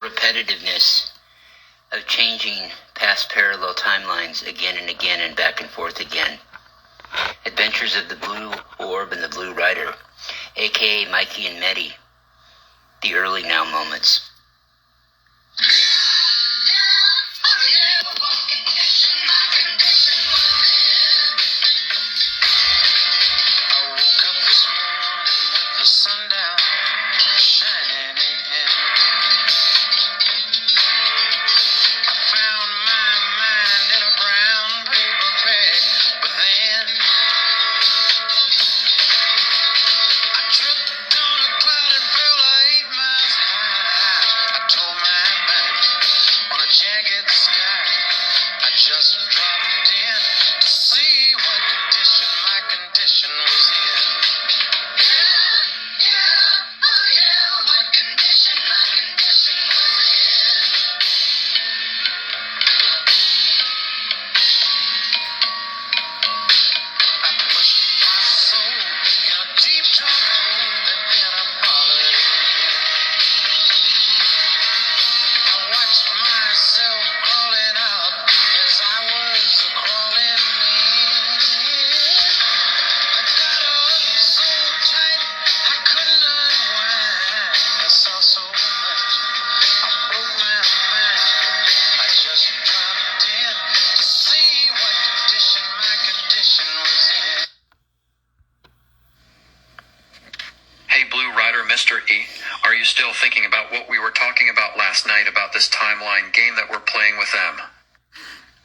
repetitiveness of changing past parallel timelines again and again and back and forth again. Adventures of the Blue Orb and the Blue Rider, aka Mikey&Metty, the early now moments. Mr. E, are you still thinking about what we were talking about last night about this timeline game that we're playing with them?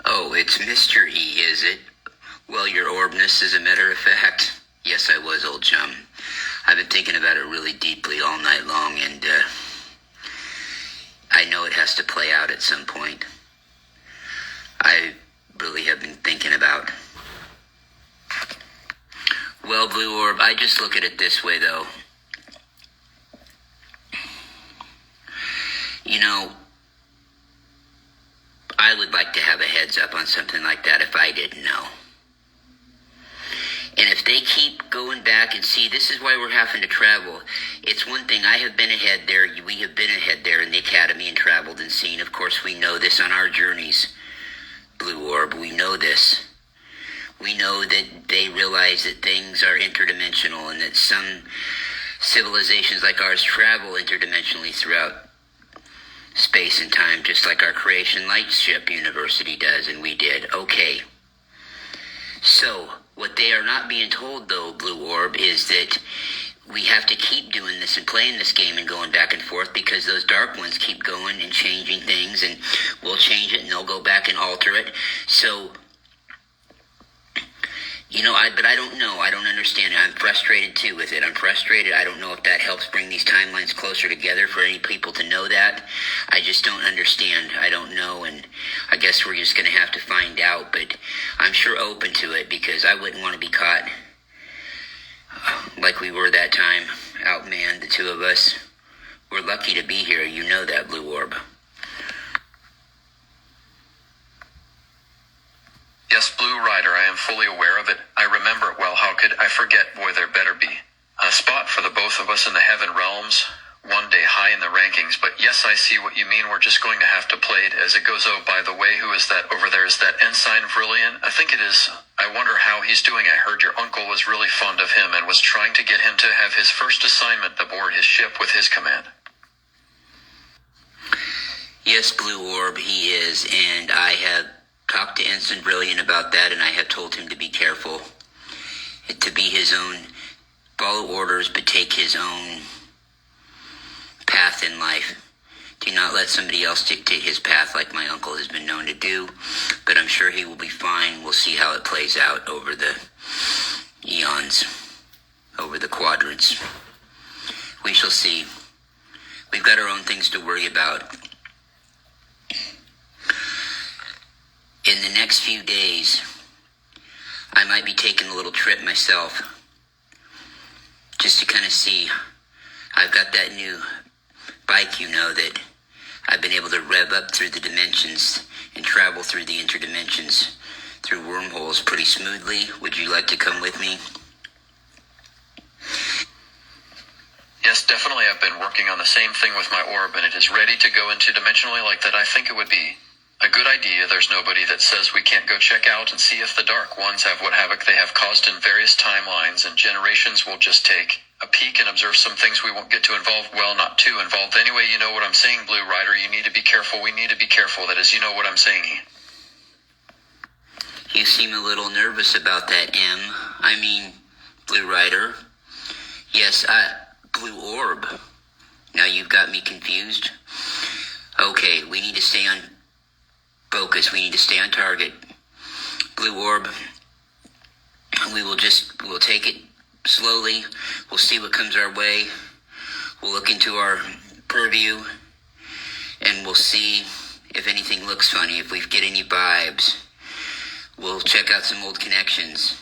Oh, it's Mr. E, is it? Well, your orbness, as a matter of fact. Yes, I was, old chum. I've been thinking about it really deeply all night long, and I know it has to play out at some point. I really have been thinking about. Well, Blue Orb, I just look at it this way, though. You know, I would like to have a heads up on something like that if I didn't know. And if they keep going back and see, this is why we're having to travel. It's one thing, I have been ahead there, we have been ahead there in the academy and traveled and seen. Of course, we know this on our journeys, Blue Orb, we know this. We know that they realize that things are interdimensional and that some civilizations like ours travel interdimensionally throughout space and time, just like our Creation Lightship University does, and we did. Okay. So, what they are not being told, though, Blue Orb, is that we have to keep doing this and playing this game and going back and forth because those dark ones keep going and changing things, and we'll change it and they'll go back and alter it. So, you know, but I don't know. I don't understand it. I'm frustrated, too, with it. I'm frustrated. I don't know if that helps bring these timelines closer together for any people to know that. I just don't understand. I don't know, and I guess we're just going to have to find out. But I'm sure open to it because I wouldn't want to be caught like we were that time, outmanned, the two of us. We're lucky to be here. You know that, Blue Orb. Yes, Blue Rider, I am fully aware of it. I remember it well. How could I forget? Boy, there better be a spot for the both of us in the heaven realms, one day high in the rankings. But yes, I see what you mean. We're just going to have to play it as it goes. Oh, by the way, who is that over there? Is that Ensign Brilliant? I think it is. I wonder how he's doing. I heard your uncle was really fond of him and was trying to get him to have his first assignment aboard his ship with his command. Yes, Blue Orb, he is, and I have talked to Ensign Brilliant about that, and I have told him to be careful, to be his own, follow orders, but take his own path in life. Do not let somebody else dictate his path like my uncle has been known to do, but I'm sure he will be fine. We'll see how it plays out over the eons, over the quadrants. We shall see. We've got our own things to worry about. In the next few days, I might be taking a little trip myself, just to kind of see. I've got that new bike, you know, that I've been able to rev up through the dimensions and travel through the interdimensions, through wormholes pretty smoothly. Would you like to come with me? Yes, Yes, definitely I've been working on the same thing with my orb, and it is ready to go into dimensionally like that. I think it would be a good idea. There's nobody that says we can't go check out and see if the Dark Ones have what havoc they have caused in various timelines, and generations will just take a peek and observe some things we won't get to involve. Well, not too involved. Anyway, you know what I'm saying, Blue Rider. You need to be careful. We need to be careful. That is, you know what I'm saying. You seem a little nervous about that, Blue Rider. Yes, Blue Orb. Now you've got me confused. Okay, we need to stay on focus. We need to stay on target. Blue Orb. We'll take it slowly. We'll see what comes our way. We'll look into our purview, and we'll see if anything looks funny, if we get any vibes. We'll check out some old connections.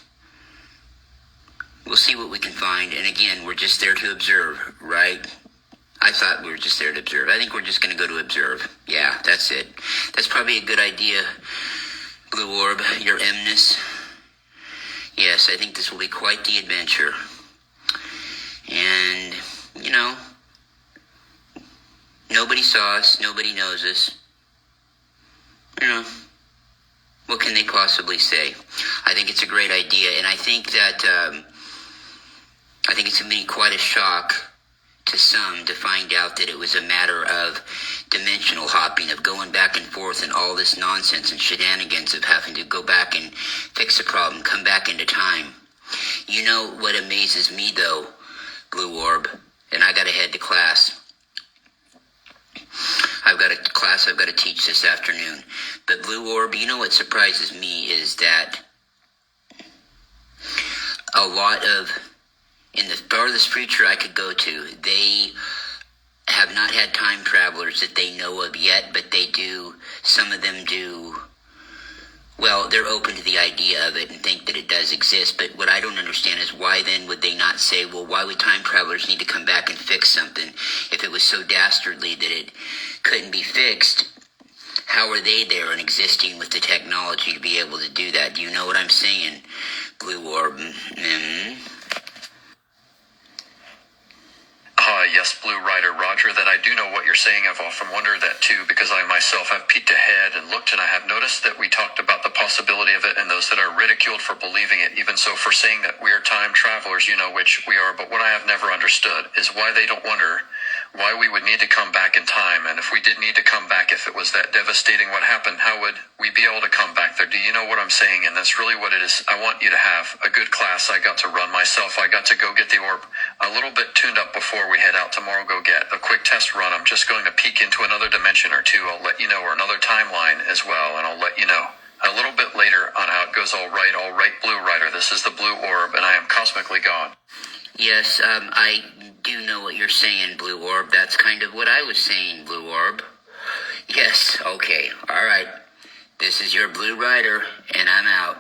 We'll see what we can find. And again, we're just there to observe, right? I thought we were just there to observe. I think we're just going to go to observe. Yeah, that's it. That's probably a good idea, Blue Orb, your Mness. Yes, I think this will be quite the adventure. And, nobody saw us. Nobody knows us. What can they possibly say? I think it's a great idea, and I think that it's going to be quite a shock to some to find out that it was a matter of dimensional hopping, of going back and forth and all this nonsense and shenanigans of having to go back and fix a problem, come back into time. You know what amazes me, though, Blue Orb, and I got to head to class. I've got a class I've got to teach this afternoon. But Blue Orb, you know what surprises me is that a lot of, in the farthest future I could go to, they have not had time travelers that they know of yet, but they do, some of them do. Well, they're open to the idea of it and think that it does exist, but what I don't understand is why then would they not say, well, why would time travelers need to come back and fix something if it was so dastardly that it couldn't be fixed? How are they there and existing with the technology to be able to do that? Do you know what I'm saying, Blue Orb? Yes, Blue Rider, Roger, that I do know what you're saying. I've often wondered that too, because I myself have peeked ahead and looked, and I have noticed that we talked about the possibility of it, and those that are ridiculed for believing it, even so for saying that we are time travelers, which we are. But what I have never understood is why they don't wonder why we would need to come back in time, and if we did need to come back, if it was that devastating what happened, how would we be able to come back there? Do you know what I'm saying? And that's really what it is. I want you to have a good class. I got to run myself. I got to go get the orb a little bit tuned up before we head out tomorrow. Go get a quick test run. I'm just going to peek into another dimension or two. I'll let you know, or another timeline as well, and I'll let you know a little bit later on how it goes. All right, Blue Rider. This is the Blue Orb, and I am cosmically gone. Yes, I do know what you're saying, Blue Orb. That's kind of what I was saying, Blue Orb. Yes, okay, all right. This is your Blue Rider, and I'm out.